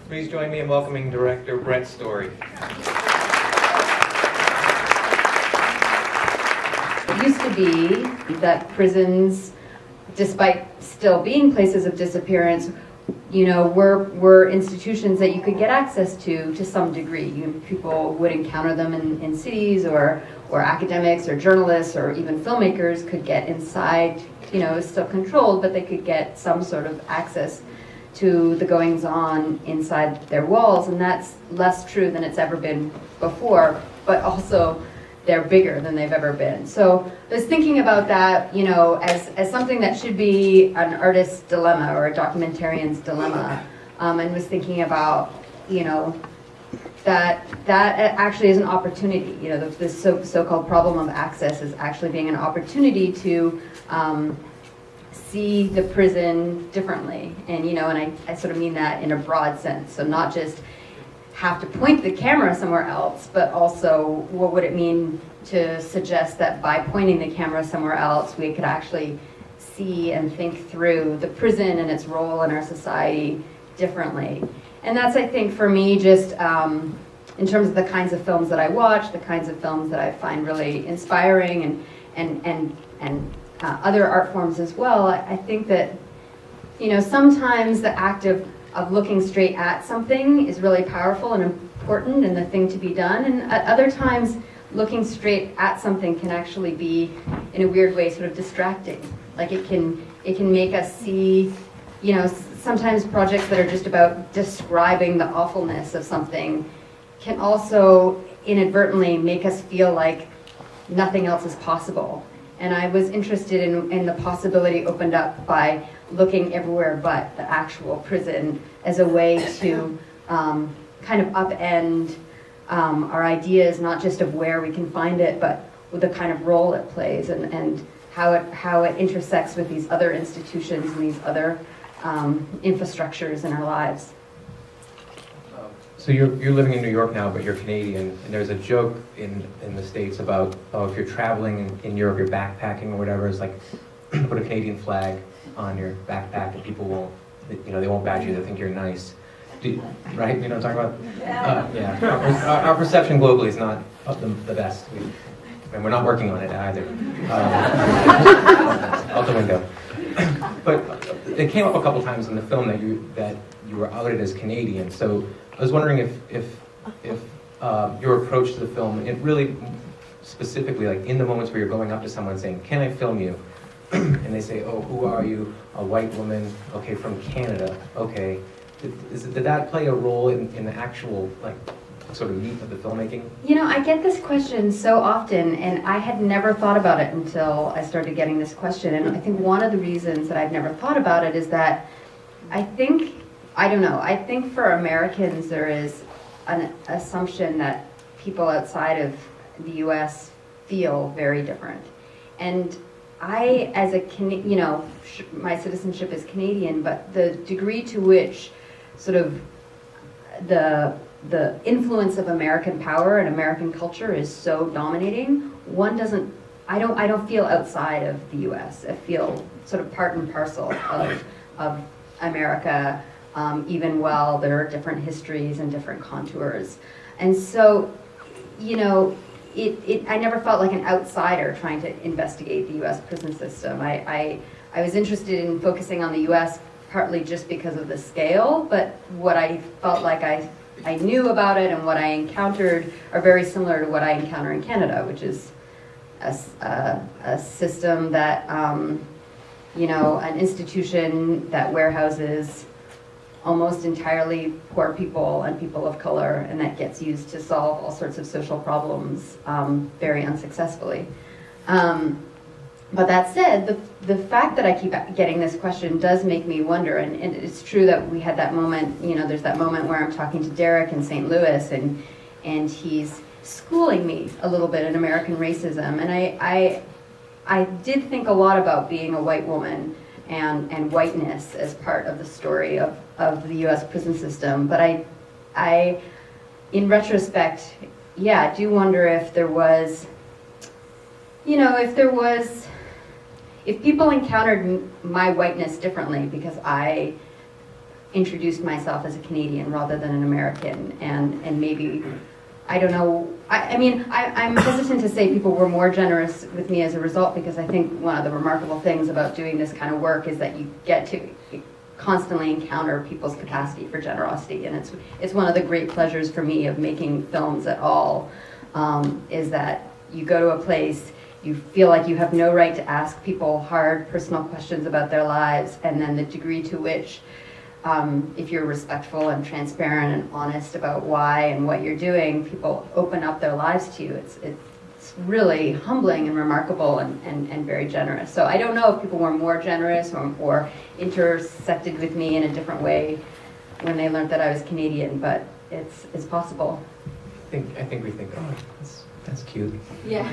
Please join me in welcoming director Brett Story. It used to be that prisons, despite still being places of disappearance, were institutions that you could get access to some degree. People would encounter them in cities, or academics or journalists or even filmmakers could get inside. It was still controlled, but they could get some sort of access to the goings-on inside their walls, and that's less true than it's ever been before, but also they're bigger than they've ever been. So I was thinking about that, as something that should be an artist's dilemma or a documentarian's dilemma, and was thinking about, that actually is an opportunity. This so-called problem of access is actually being an opportunity to see the prison differently, and I sort of mean that in a broad sense. So not just have to point the camera somewhere else, but also what would it mean to suggest that by pointing the camera somewhere else, we could actually see and think through the prison and its role in our society differently. And that's, I think, for me, just in terms of the kinds of films that I watch, the kinds of films that I find really inspiring, and other art forms as well. I think that, sometimes the act of looking straight at something is really powerful and important and the thing to be done. And at other times, looking straight at something can actually be, in a weird way, sort of distracting. Like it can make us see, sometimes projects that are just about describing the awfulness of something can also inadvertently make us feel like nothing else is possible. And I was interested in the possibility opened up by looking everywhere but the actual prison as a way to kind of upend our ideas, not just of where we can find it, but with the kind of role it plays, and how it intersects with these other institutions and these other infrastructures in our lives. So you're living in New York now, but you're Canadian, and there's a joke in the States about, if you're traveling in Europe, you're backpacking or whatever, it's like put a Canadian flag on your backpack and people won't, they won't badge you, they think you're nice. Right? You know what I'm talking about? Yeah. Our perception globally is not the best. And we're not working on it either. Out the window. But it came up a couple times in the film that you were outed as Canadian. So I was wondering if your approach to the film, it really specifically, like in the moments where you're going up to someone saying, "Can I film you?" and they say, "Oh, who are you?" "A white woman." "Okay, from Canada." "Okay." Did that play a role in the actual, sort of meat of the filmmaking? I get this question so often, and I had never thought about it until I started getting this question. And I think one of the reasons that I've never thought about it is that I think for Americans there is an assumption that people outside of the U.S. feel very different. And I, as my citizenship is Canadian, but the degree to which sort of the influence of American power and American culture is so dominating, I don't feel outside of the U.S. I feel sort of part and parcel of America, even while there are different histories and different contours. And so, I never felt like an outsider trying to investigate the U.S. prison system. I was interested in focusing on the U.S. partly just because of the scale, but what I felt like I knew about it and what I encountered are very similar to what I encounter in Canada, which is a system that, an institution that warehouses almost entirely poor people and people of color, and that gets used to solve all sorts of social problems very unsuccessfully. But that said, the fact that I keep getting this question does make me wonder, and it's true that we had that moment, there's that moment where I'm talking to Derek in St. Louis, and he's schooling me a little bit in American racism, and I did think a lot about being a white woman and whiteness as part of the story of the U.S. prison system, but I in retrospect, I do wonder if there was, if people encountered my whiteness differently because I introduced myself as a Canadian rather than an American, and maybe, I don't know, I mean, I'm hesitant to say people were more generous with me as a result, because I think one of the remarkable things about doing this kind of work is that you get to constantly encounter people's capacity for generosity, and it's one of the great pleasures for me of making films at all, is that you go to a place, you feel like you have no right to ask people hard personal questions about their lives, and then the degree to which, if you're respectful and transparent and honest about why and what you're doing, people open up their lives to you. It's really humbling and remarkable and very generous. So I don't know if people were more generous or intersected with me in a different way when they learned that I was Canadian, but it's possible. I think we think, oh, that's cute. Yeah.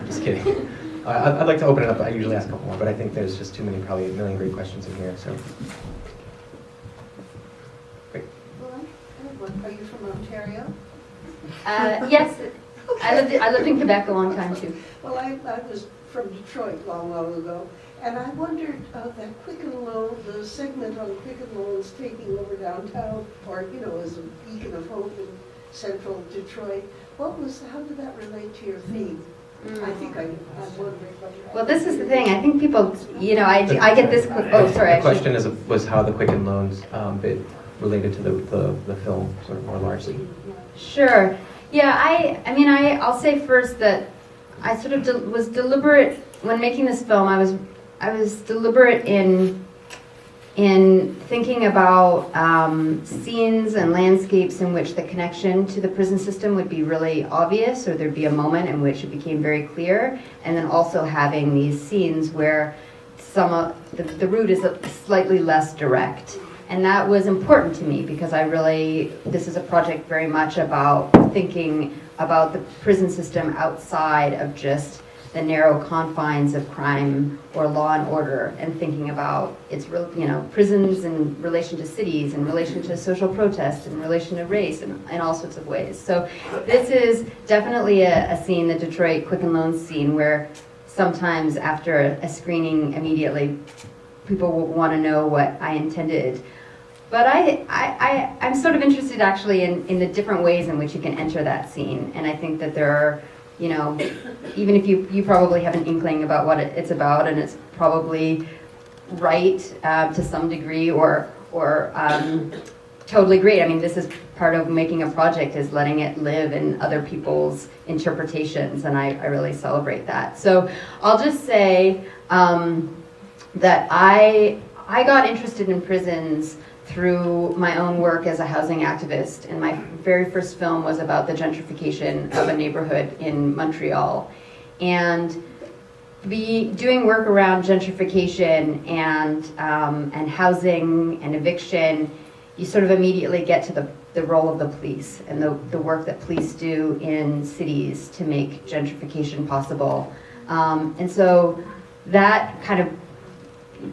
Just kidding. I'd like to open it up. I usually ask a couple more, but I think there's just too many, probably a million great questions in here. So, great. Well, I have one. Are you from Ontario? Yes, I lived in Quebec a long time too. Well, I was from Detroit long ago, and I wondered that Quicken Loan, the segment on Quicken Loans taking over downtown, or as a beacon of hope in central Detroit. How did that relate to your theme? I think I'm wondering what you're. Well, this is the thing. I think people, I get this. Oh, sorry. The question was how the Quicken Loans bit related to the film, sort of more largely. Sure. Yeah. I'll say first that I sort of was deliberate when making this film. I was deliberate in thinking about scenes and landscapes in which the connection to the prison system would be really obvious, or there'd be a moment in which it became very clear, and then also having these scenes where the route is slightly less direct. And that was important to me because this is a project very much about thinking about the prison system outside of just the narrow confines of crime or law and order, and thinking about prisons in relation to cities, in relation to social protest, in relation to race, in all sorts of ways. So this is definitely a scene, the Detroit Quicken Loans scene, where sometimes after a screening immediately, people will want to know what I intended. But I'm sort of interested actually in the different ways in which you can enter that scene, and I think that there are, even if you probably have an inkling about what it's about, and it's probably right to some degree, or totally great. I mean, this is part of making a project, is letting it live in other people's interpretations, and I really celebrate that. So I'll just say that I got interested in prisons through my own work as a housing activist, and my very first film was about the gentrification of a neighborhood in Montreal. And doing work around gentrification and housing and eviction, you sort of immediately get to the role of the police and the work that police do in cities to make gentrification possible. And so that kind of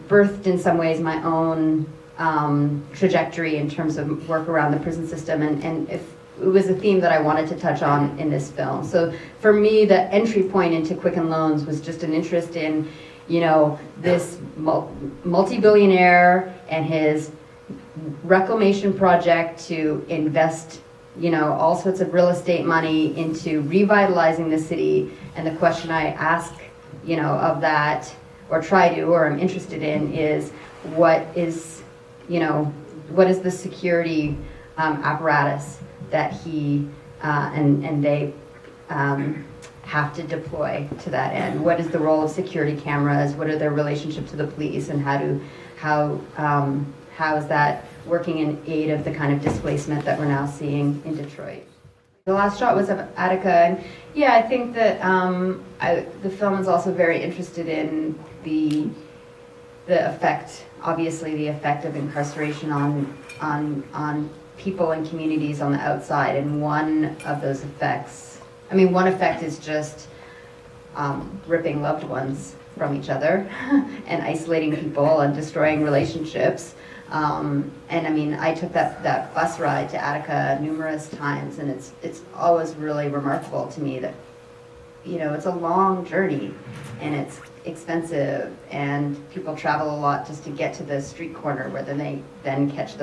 birthed in some ways my own trajectory in terms of work around the prison system, and if it was a theme that I wanted to touch on in this film. So for me, the entry point into Quicken Loans was just an interest in, this multi-billionaire and his reclamation project to invest, all sorts of real estate money into revitalizing the city. And the question I ask, of that, or try to, or I'm interested in, is what is the security apparatus that he and they have to deploy to that end? What is the role of security cameras? What are their relationship to the police, and how is that working in aid of the kind of displacement that we're now seeing in Detroit? The last shot was of Attica, and yeah, I think that the film is also very interested in the effect, obviously the effect of incarceration on people and communities on the outside. And one of those effects, one effect is just ripping loved ones from each other and isolating people and destroying relationships. I took that bus ride to Attica numerous times, and it's always really remarkable to me that, it's a long journey, and it's expensive, and people travel a lot just to get to the street corner where they then catch the